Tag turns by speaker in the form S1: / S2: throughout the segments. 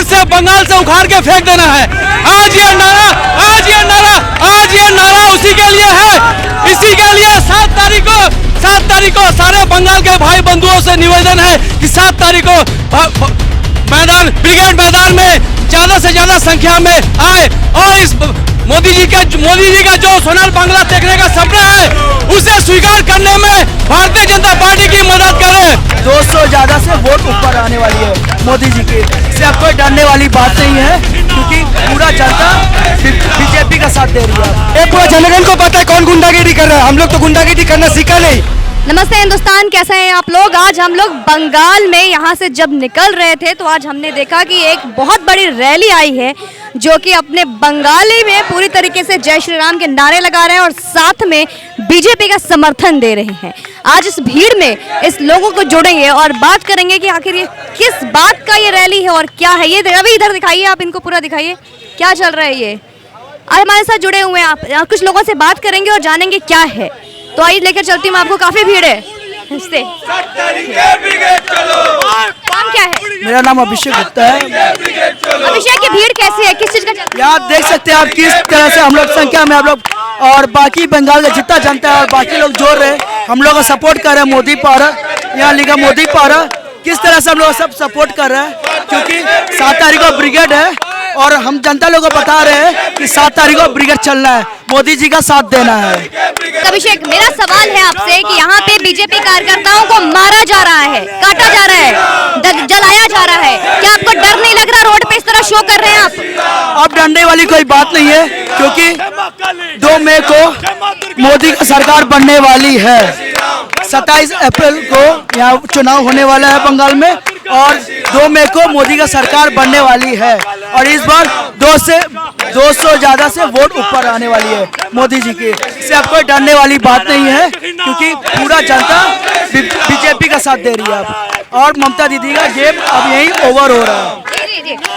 S1: से बंगाल से उखाड़ के फेंक देना है। आज ये नारा उसी के लिए है। इसी के लिए 7 तारीख को सारे बंगाल के भाई बंधुओं से निवेदन है कि 7 तारीख को ब्रिगेड मैदान में ज्यादा से ज्यादा संख्या में आए और इस मोदी जी का जो सोनार बांग्ला देखने का सपना है उसे स्वीकार करने में भारतीय जनता पार्टी की मदद करें।
S2: 200 ज्यादा से वोट ऊपर आने वाली है मोदी जी की, इससे अब कोई डरने वाली बात नहीं है क्योंकि पूरा जनता बीजेपी का साथ दे रही है।
S3: ये पूरा जनगण को पता है कौन गुंडागिरी कर रहा है, हम लोग तो गुंडागिरी करना सीखा नहीं।
S4: नमस्ते हिंदुस्तान, कैसे हैं आप लोग। आज हम लोग बंगाल में यहाँ से जब निकल रहे थे तो आज हमने देखा कि एक बहुत बड़ी रैली आई है जो कि अपने बंगाली में पूरी तरीके से जय श्री राम के नारे लगा रहे हैं और साथ में बीजेपी का समर्थन दे रहे हैं। आज इस भीड़ में इस लोगों को जोड़ेंगे और बात करेंगे कि आखिर ये किस बात का ये रैली है और क्या है ये। अभी इधर दिखाइए, आप इनको पूरा दिखाइए क्या चल रहा है ये। आज हमारे साथ जुड़े हुए हैं आप, कुछ लोगों से बात करेंगे और जानेंगे क्या है। तो आइए लेकर चलती हूँ, आपको काफी भीड़ है। नाम क्या है?
S2: मेरा नाम अभिषेक गुप्ता है।
S4: अभिषेक की भीड़ कैसी है, किस चीज का चलता है?
S2: आप देख सकते हैं आप किस तरह से हम लोग संख्या में आप लोग और बाकी बंगाल का जितना जनता है और बाकी लोग जोड़ रहे हैं, हम लोग का सपोर्ट कर रहे हैं। मोदी पारा यहाँ लिखा मोदी पारा, किस तरह से हम लोग सब सपोर्ट कर रहे हैं क्योंकि 7 तारीख को ब्रिगेड है और हम जनता लोगों को बता रहे हैं कि 7 तारीख को ब्रिगेड चलना है, मोदी जी का साथ देना है।
S4: अभिषेक, मेरा सवाल है आपसे कि यहाँ पे बीजेपी कार्यकर्ताओं को मारा जा रहा है, काटा जा रहा है, जलाया जा रहा है, क्या आपको डर नहीं लग रहा? रोड पे इस तरह शो कर रहे हैं आप।
S2: अब डरने वाली कोई बात नहीं है क्योंकि 2 मई को मोदी की सरकार बनने वाली है। 27 अप्रैल को यहाँ चुनाव होने वाला है बंगाल में और 2 मई को मोदी का सरकार बनने वाली है और इस बार 200 ज्यादा से वोट ऊपर आने वाली है मोदी जी की, इससे अब कोई डरने वाली बात नहीं है क्योंकि पूरा जनता बीजेपी का साथ दे रही है और ममता दीदी का गेम अब यही ओवर हो रहा है।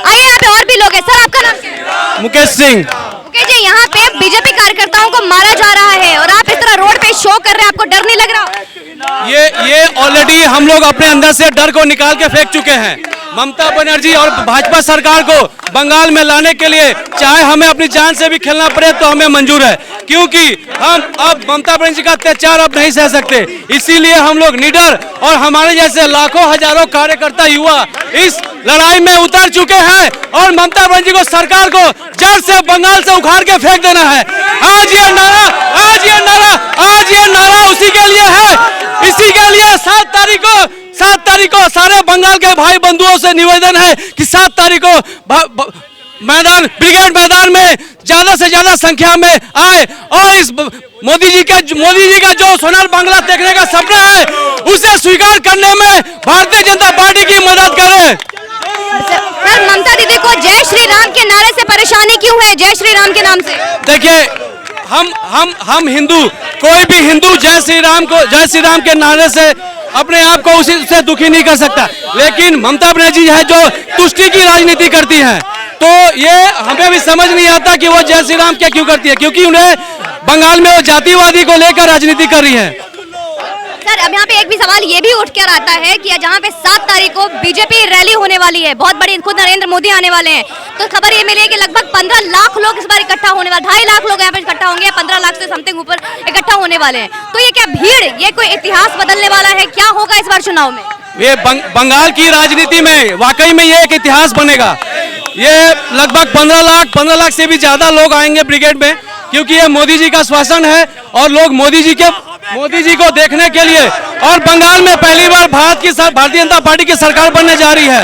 S4: आइए यहाँ पे और भी लोग हैं। सर, आपका नाम क्या है?
S1: मुकेश सिंह।
S4: मुकेश जी, यहाँ पे बीजेपी कार्यकर्ताओं को मारा जा रहा है और आप इस तरह रोड पे शो कर रहे हैं, आपको डर नहीं लग रहा?
S1: ये ऑलरेडी हम लोग अपने अंदर से डर को निकाल के फेंक चुके हैं। ममता बनर्जी और भाजपा सरकार को बंगाल में लाने के लिए चाहे हमें अपनी जान से भी खेलना पड़े तो हमें मंजूर है क्योंकि हम अब ममता बनर्जी का अत्याचार अब नहीं सह सकते। इसीलिए हम लोग निडर और हमारे जैसे लाखों हजारों कार्यकर्ता युवा इस लड़ाई में उतर चुके हैं और ममता बनर्जी को सरकार को जड़ से बंगाल से उखाड़ के फेंक देना है। आज ये नारा उसी के लिए है। इसी के लिए 7 तारीख को सारे बंगाल के भाई बंधुओं से निवेदन है कि 7 तारीख को ब्रिगेड मैदान में ज्यादा से ज्यादा संख्या में आए और इस मोदी जी का जो सोनार बांग्ला देखने का सपना है उसे स्वीकार करने में भारतीय जनता पार्टी की मदद करें।
S4: सर, ममता दीदी को जय श्री राम के नारे से परेशानी क्यों है? जय श्री राम के नाम से देखिए,
S1: हम हिंदू, कोई भी हिंदू जय श्री राम के नारे से अपने आप को उसी से दुखी नहीं कर सकता, लेकिन ममता बनर्जी है जो तुष्टि की राजनीति करती हैं तो ये हमें भी समझ नहीं आता कि वो जय श्री राम क्या क्यों करती है क्योंकि उन्हें बंगाल में वो जातिवादी को लेकर राजनीति कर रही है।
S4: सर, अब यहाँ पे एक भी सवाल ये भी उठ कर आता है कि जहाँ पे 7 तारीख को बीजेपी रैली होने वाली है, बहुत बड़ी, खुद नरेंद्र मोदी आने वाले हैं, तो खबर ये मिली है कि लगभग 15 लाख लोग इस बार इकट्ठा होने वाले, 2.5 लाख लोग यहाँ पे इकट्ठा होंगे, 15 लाख से समथिंग ऊपर इकट्ठा होने वाले हैं। तो ये क्या भीड़, ये कोई इतिहास बदलने वाला है? क्या होगा इस बार चुनाव में?
S1: ये बंगाल की राजनीति में वाकई में ये एक इतिहास बनेगा। ये लगभग 15 लाख से भी ज्यादा लोग आएंगे ब्रिगेड में क्योंकि ये मोदी जी का शासन है और लोग मोदी जी को देखने के लिए और बंगाल में पहली बार भारतीय जनता पार्टी की सरकार बनने जा रही है।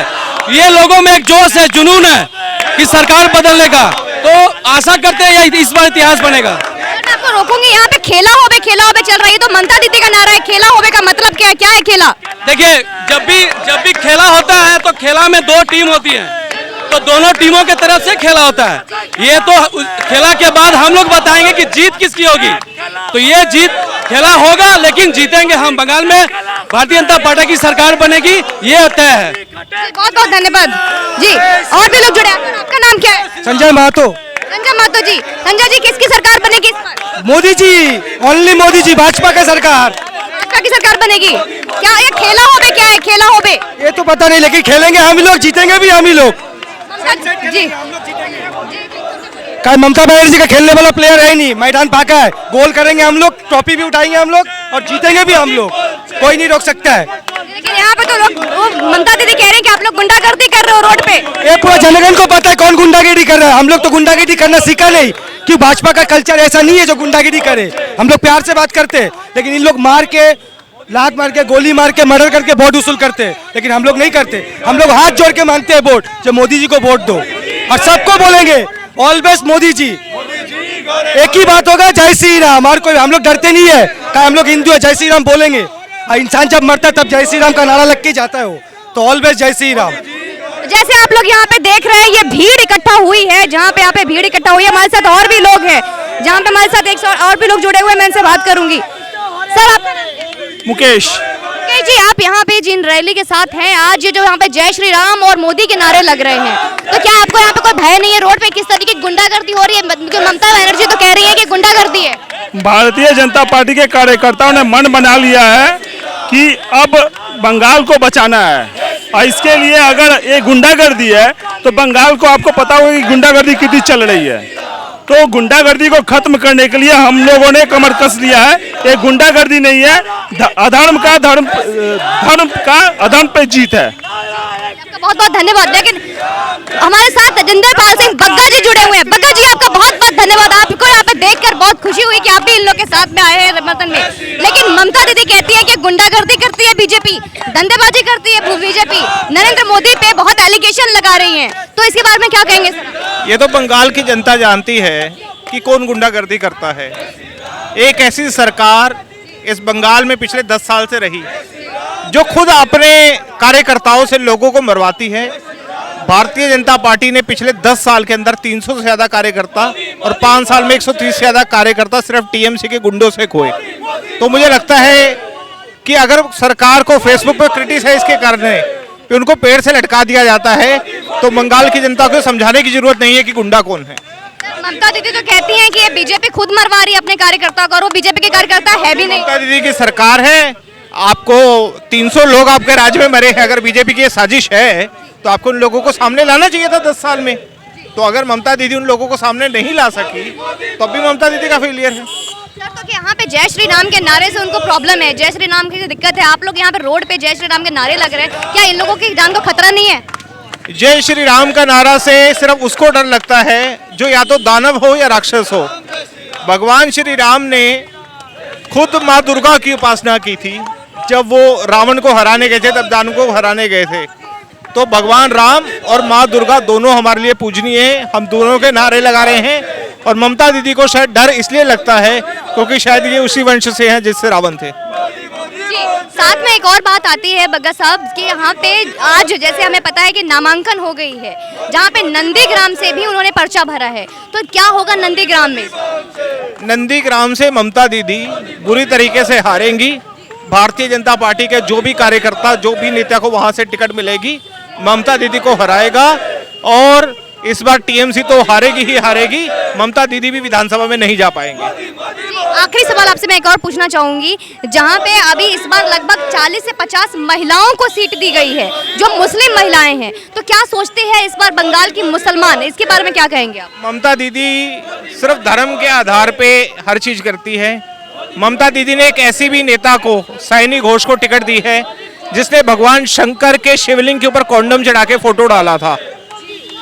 S1: ये लोगों में एक जोश है, जुनून है कि सरकार बदलने का, तो आशा करते हैं इस बार इतिहास बनेगा।
S4: मैं आपको रोकूंगी, यहाँ पे खेला होबे चल रही है तो ममता दीदी का नारा है, खेला होबे का मतलब क्या है? क्या है खेला?
S1: देखिए, जब भी खेला होता है तो खेला में 2 टीम होती है तो दोनों टीमों के तरफ से खेला होता है। ये तो खेला के बाद हम लोग बताएंगे कि जीत किसकी होगी, तो ये जीत खेला होगा लेकिन जीतेंगे हम। बंगाल में भारतीय जनता पार्टी की सरकार बनेगी, ये तय है।
S4: बहुत बहुत धन्यवाद जी। और भी लोग जुड़े, आपका नाम क्या है?
S3: संजय महतो।
S4: संजय महतो जी, संजय जी किसकी सरकार बनेगी इस बार?
S3: मोदी जी, ओनली मोदी जी, भाजपा का सरकार,
S4: भाजपा की सरकार बनेगी। क्या ये खेला होबे क्या है? खेला होबे
S3: ये तो पता नहीं लेकिन खेलेंगे हम ही लोग, जीतेंगे भी हम ही लोग।
S4: जी
S3: क्या ममता बनर्जी का खेलने वाला प्लेयर है ही नहीं, मैदान फाका है। गोल करेंगे हम लोग, ट्रॉफी भी उठाएंगे हम लोग और जीतेंगे भी हम लोग, कोई नहीं रोक सकता है।
S4: लेकिन यहाँ पे तो लोग ममता दीदी कह रहे हैं कि आप लोग गुंडागर्दी कर रहे हो रोड पे।
S3: ये पूरा जनगण को पता है कौन गुंडागिरी कर रहा है। हम लोग तो गुंडागिरी करना सीखा नहीं, क्यों भाजपा का कल्चर ऐसा नहीं है जो गुंडागिरी करे। हम लोग प्यार से बात करते हैं, लेकिन इन लोग मार के, लात मार के, गोली मार के, मर्डर करके वोट वसूल करते हैं। लेकिन हम लोग नहीं करते, हम लोग हाथ जोड़ के मांगते हैं वोट, जो मोदी जी को वोट दो। और सबको बोलेंगे ऑलवेज मोदी जी। एक ही बात होगा, जय श्री राम। और कोई, हम लोग डरते नहीं है, क्या हम लोग हिंदू है, जय श्री राम बोलेंगे। और इंसान जब मरता है तब जय श्री राम का नारा लग के जाता है वो, तो ऑलवेज जय श्री राम।
S4: जैसे आप लोग यहाँ पे देख रहे हैं, ये भीड़ इकट्ठा हुई है, जहाँ पे यहाँ पे भीड़ इकट्ठा हुई है। हमारे साथ और भी लोग हैं, जहाँ पे हमारे साथ 100 और भी लोग जुड़े हुए हैं। मैं इनसे बात करूंगी। सर आपका नाम?
S3: मुकेश।
S4: मुकेश जी, आप यहाँ पे जिन रैली के साथ हैं, आज ये जो यहाँ पे जय श्री राम और मोदी के नारे लग रहे हैं, तो क्या आपको यहाँ पे कोई भय नहीं है? रोड पे किस तरीके की गुंडागर्दी हो रही है? ममता बनर्जी तो कह रही है कि गुंडागर्दी है।
S5: भारतीय जनता पार्टी के कार्यकर्ताओं ने मन बना लिया है कि अब बंगाल को बचाना है, और इसके लिए अगर ये गुंडागर्दी है तो बंगाल को, आपको पता होगा कि गुंडागर्दी कितनी चल रही है। तो गुंडागर्दी को खत्म करने के लिए हम लोगों ने कमर कस लिया है। ये गुंडागर्दी नहीं है, अधर्म का अधर्म पे जीत है।
S4: आपका बहुत बहुत धन्यवाद। लेकिन हमारे साथ तजिंदर पाल सिंह बग्गा जी जुड़े हुए हैं। बग्गा जी, आपका बहुत बहुत धन्यवाद। आपको यहाँ पे देखकर बहुत खुशी हुई कि आप भी इन लोग के साथ में आए हैं समर्थन में। लेकिन ममता दीदी कहती है कि गुंडागर्दी करती है बीजेपी, धंधेबाजी करती है बीजेपी, नरेंद्र मोदी पे बहुत एलिगेशन लगा रही हैं। तो इसके बारे में क्या कहेंगे सर?
S6: ये तो बंगाल की जनता जानती है कि कौन गुंडागर्दी करता है। एक ऐसी सरकार इस बंगाल में पिछले 10 साल से रही जो खुद अपने कार्यकर्ताओं से लोगों को मरवाती है। भारतीय जनता पार्टी ने पिछले 10 साल के अंदर 300 से ज़्यादा कार्यकर्ता और 5 साल में 130 से ज़्यादा कार्यकर्ता सिर्फ टीएमसी के गुंडों से खोए। तो मुझे लगता है कि अगर सरकार को फेसबुक पर क्रिटिसाइज के करने कि उनको पेड़ से लटका दिया जाता है, तो बंगाल की जनता को समझाने की जरूरत नहीं है कि गुंडा कौन है।
S4: ममता दीदी तो कहती हैं कि ये बीजेपी खुद मरवा रही है अपने कार्यकर्ता को, और वो बीजेपी के कार्यकर्ता है भी नहीं।
S6: ममता दीदी की सरकार है, आपको 300 लोग आपके राज्य में मरे हैं। अगर बीजेपी की ये साजिश है तो आपको उन लोगों को सामने लाना चाहिए था 10 साल में। तो अगर ममता दीदी उन लोगों को सामने नहीं ला सकी तो अब भी ममता दीदी का फेलियर है।
S4: सर, तो यहाँ पे जय श्री राम के नारे से उनको प्रॉब्लम है, जय श्री राम की दिक्कत है। आप लोग यहाँ पे रोड पे जय श्री राम के नारे लग रहे हैं, क्या इन लोगों की जान को खतरा नहीं है?
S6: जय श्री राम का नारा से सिर्फ उसको डर लगता है जो या तो दानव हो या राक्षस हो। भगवान श्री राम ने खुद माँ दुर्गा की उपासना की थी। जब वो रावण को हराने गए थे, तब दानव को हराने गए थे। तो भगवान राम और माँ दुर्गा दोनों हमारे लिए पूजनीय है। हम दोनों के नारे लगा रहे हैं। और ममता दीदी को शायद डर इसलिए लगता है क्योंकि शायद ये उसी वंश से हैं जिससे रावण थे।
S4: जी, साथ में एक और बात आती है बग्गा साहब कि यहाँ पे आज जैसे हमें पता है कि नामांकन हो गई है, जहाँ पे नंदीग्राम से भी उन्होंने पर्चा भरा है। तो क्या होगा नंदीग्राम में?
S6: नंदीग्राम से ममता दीदी बुरी तरीके से हारेंगी। भारतीय जनता पार्टी के जो भी कार्यकर्ता, जो भी नेता को वहां से टिकट मिलेगी, ममता दीदी को हराएगा। और इस बार टीएमसी तो हारेगी ही हारेगी, ममता दीदी भी विधानसभा में नहीं जा पाएंगे।
S4: आखिरी सवाल आपसे मैं एक और पूछना चाहूंगी, जहां पे अभी इस बार लगभग 40 से 50 महिलाओं को सीट दी गई है जो मुस्लिम महिलाएं हैं, तो क्या सोचते हैं इस बार बंगाल की मुसलमान, इसके बारे में क्या कहेंगे आप?
S6: ममता दीदी सिर्फ धर्म के आधार पे हर चीज करती है। ममता दीदी ने एक ऐसी भी नेता को, साइनी घोष को टिकट दी है जिसने भगवान शंकर के शिवलिंग के ऊपर कॉन्डम चढ़ा के फोटो डाला था।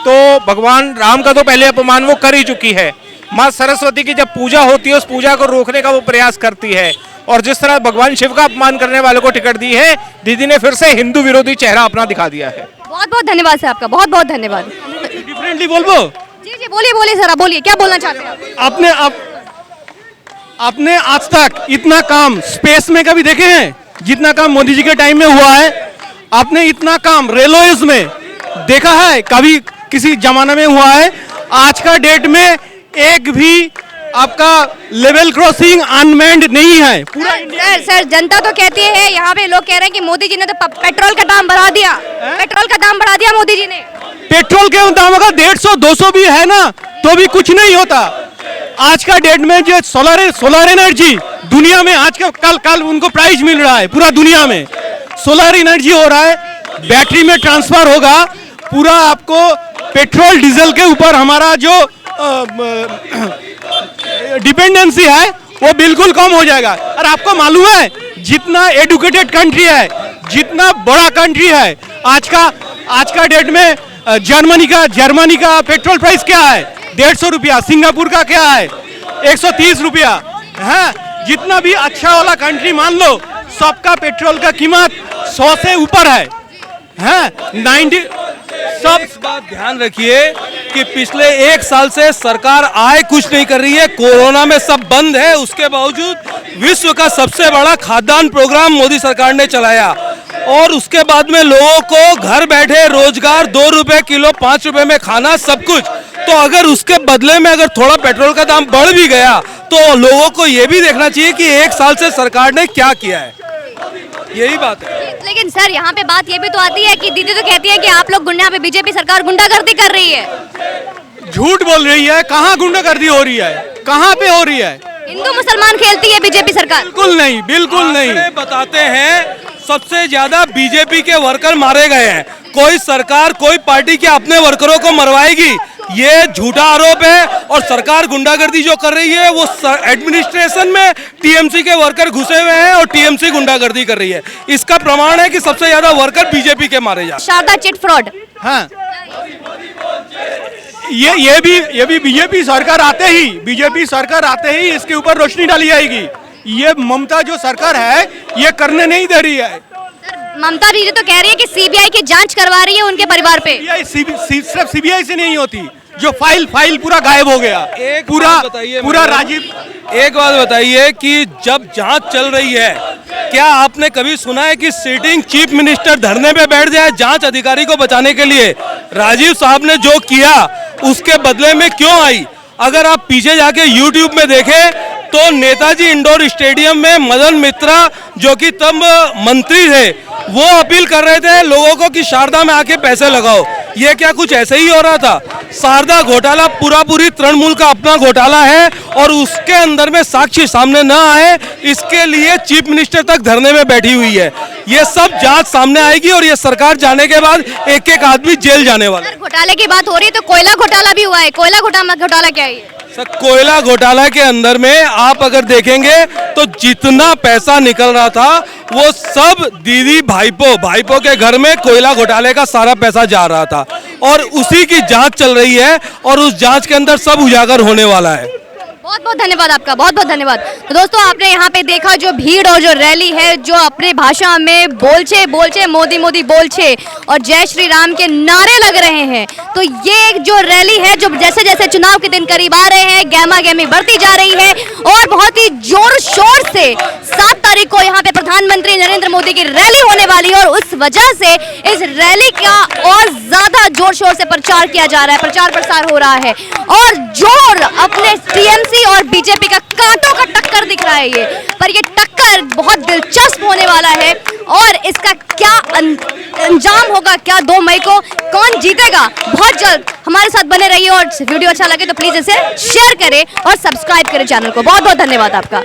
S6: तो भगवान राम का तो पहले अपमान वो कर ही चुकी है। माँ सरस्वती की जब पूजा होती है, उस पूजा को रोकने का वो प्रयास करती है। और जिस तरह भगवान शिव का अपमान करने वालों को टिकट दी है, दीदी ने फिर से हिंदू विरोधी चेहरा अपना दिखा दिया है।
S4: बहुत बहुत धन्यवाद सर, आपका बहुत बहुत धन्यवाद।
S1: डिफरेंटली बोलबो।
S4: जी जी, बोलिए बोलिए सर, आप बोलिए, क्या बोलना चाहते हैं आप?
S1: आपने आज तक इतना काम स्पेस में कभी देखे हैं जितना काम मोदी जी के टाइम में हुआ है? आपने इतना काम रेलवेज में देखा है कभी किसी जमाना में हुआ है? आज का डेट में एक भी आपका लेवल क्रॉसिंग अनमेंड नहीं है पूरा।
S4: सर जनता तो कहती है, यहाँ पे लोग कह रहे हैं कि मोदी जी ने तो पेट्रोल का दाम बढ़ा दिया, पेट्रोल का दाम बढ़ा दिया मोदी जी ने।
S1: पेट्रोल के दाम अगर 150-200 भी है ना तो भी कुछ नहीं होता। आज का डेट में जो सोलर एनर्जी दुनिया में आज का कल उनको प्राइज मिल रहा है, पूरा दुनिया में सोलर एनर्जी हो रहा है, बैटरी में ट्रांसफर होगा, पूरा आपको पेट्रोल डीजल के ऊपर हमारा जो डिपेंडेंसी है वो बिल्कुल कम हो जाएगा। और आपको मालूम है जितना एडुकेटेड कंट्री है, जितना बड़ा कंट्री है, आज का डेट में जर्मनी का पेट्रोल प्राइस क्या है? 150 रुपया। सिंगापुर का क्या है? 130 रुपया है। जितना भी अच्छा वाला कंट्री मान लो, सबका पेट्रोल का कीमत 100 से ऊपर है। 90 सब
S7: इस बात ध्यान रखिए कि पिछले 1 साल से सरकार आय कुछ नहीं कर रही है, कोरोना में सब बंद है, उसके बावजूद विश्व का सबसे बड़ा खाद्यान्न प्रोग्राम मोदी सरकार ने चलाया और उसके बाद में लोगों को घर बैठे रोजगार, 2 रुपए किलो, 5 रुपए में खाना, सब कुछ। तो अगर उसके बदले में अगर थोड़ा पेट्रोल का दाम बढ़ भी गया तो लोगों को ये भी देखना चाहिए कि 1 साल से सरकार ने क्या किया है, यही बात है।
S4: लेकिन सर यहाँ पे बात ये भी तो आती है कि दीदी तो कहती है कि आप लोग यहाँ पे बीजेपी सरकार गुंडागर्दी कर रही है।
S1: झूठ बोल रही है। कहाँ गुंडागर्दी हो रही है? कहाँ पे हो रही है?
S4: हिंदू मुसलमान खेलती है बीजेपी सरकार।
S1: बिल्कुल नहीं, बिल्कुल नहीं।
S7: आंकड़े बताते हैं सबसे ज्यादा बीजेपी के वर्कर मारे गए हैं। कोई सरकार, कोई पार्टी क्या अपने वर्करों को मरवाएगी? ये झूठा आरोप है। और सरकार गुंडागर्दी जो कर रही है वो एडमिनिस्ट्रेशन में टीएमसी के वर्कर घुसे हुए हैं और टीएमसी गुंडागर्दी कर रही है। इसका प्रमाण है कि सबसे ज्यादा वर्कर बीजेपी के मारे जा रहे हैं।
S4: Saradha chit fraud.
S1: हाँ, ये भी बीजेपी सरकार आते ही इसके ऊपर रोशनी डाली जाएगी। ये ममता जो सरकार है ये करने नहीं दे रही है।
S4: ममता दीदी तो कह रही है कि सीबीआई की जांच करवा रही है उनके परिवार पे।
S1: सिर्फ सीबीआई से नहीं होती, जो फाइल पूरा गायब हो गया। पूरा राजीव,
S7: एक बात बताइए कि जब जांच चल रही है, क्या आपने कभी सुना है कि सिटिंग चीफ मिनिस्टर धरने पे बैठ जाए जांच अधिकारी को बचाने के लिए? राजीव साहब ने जो किया उसके बदले में क्यों आई? अगर आप पीछे जाके YouTube में देखें तो नेताजी इंडोर स्टेडियम में मदन मित्रा जो कि तब मंत्री थे, वो अपील कर रहे थे लोगों को कि शारदा में आके पैसे लगाओ। ये क्या कुछ ऐसे ही हो रहा था? शारदा घोटाला पूरी तृणमूल का अपना घोटाला है और उसके अंदर में साक्ष्य सामने न आए, इसके लिए चीफ मिनिस्टर तक धरने में बैठी हुई है। ये सब जांच सामने आएगी और ये सरकार जाने के बाद एक एक आदमी जेल जाने वाला है।
S4: घोटाले की बात हो रही है तो कोयला घोटाला भी हुआ है। कोयला घोटाला क्या है?
S7: सर, कोयला घोटाला के अंदर में आप अगर देखेंगे तो जितना पैसा निकल रहा था वो सब दीदी भाईपो के घर में कोयला घोटाले का सारा पैसा जा रहा था और उसी की जांच चल रही है और उस जांच के अंदर सब उजागर होने वाला है।
S4: बहुत बहुत धन्यवाद आपका, बहुत बहुत धन्यवाद। तो दोस्तों आपने यहाँ पे देखा जो भीड़ और जो रैली है, जो अपने भाषा में बोलचे मोदी मोदी बोलचे और जय श्री राम के नारे लग रहे हैं। तो ये जो रैली है, जो जैसे जैसे चुनाव के दिन करीब आ रहे हैं, गहमा गहमी बढ़ती जा रही है और बहुत ही जोर शोर से 7 तारीख को यहाँ पे प्रधानमंत्री नरेंद्र मोदी की रैली होने वाली है और उस वजह से इस रैली का और ज्यादा जोर शोर से प्रचार किया जा रहा है, प्रचार प्रसार हो रहा है और जोर अपने टीएमसी और बीजेपी का कांटों का टक्कर दिख रहा है ये। पर ये टक्कर बहुत दिलचस्प होने वाला है और इसका क्या अंजाम होगा, क्या 2 मई को कौन जीतेगा, बहुत जल्द हमारे साथ बने रहिए और वीडियो अच्छा लगे तो प्लीज इसे शेयर करें और सब्सक्राइब करें चैनल को। बहुत बहुत धन्यवाद आपका।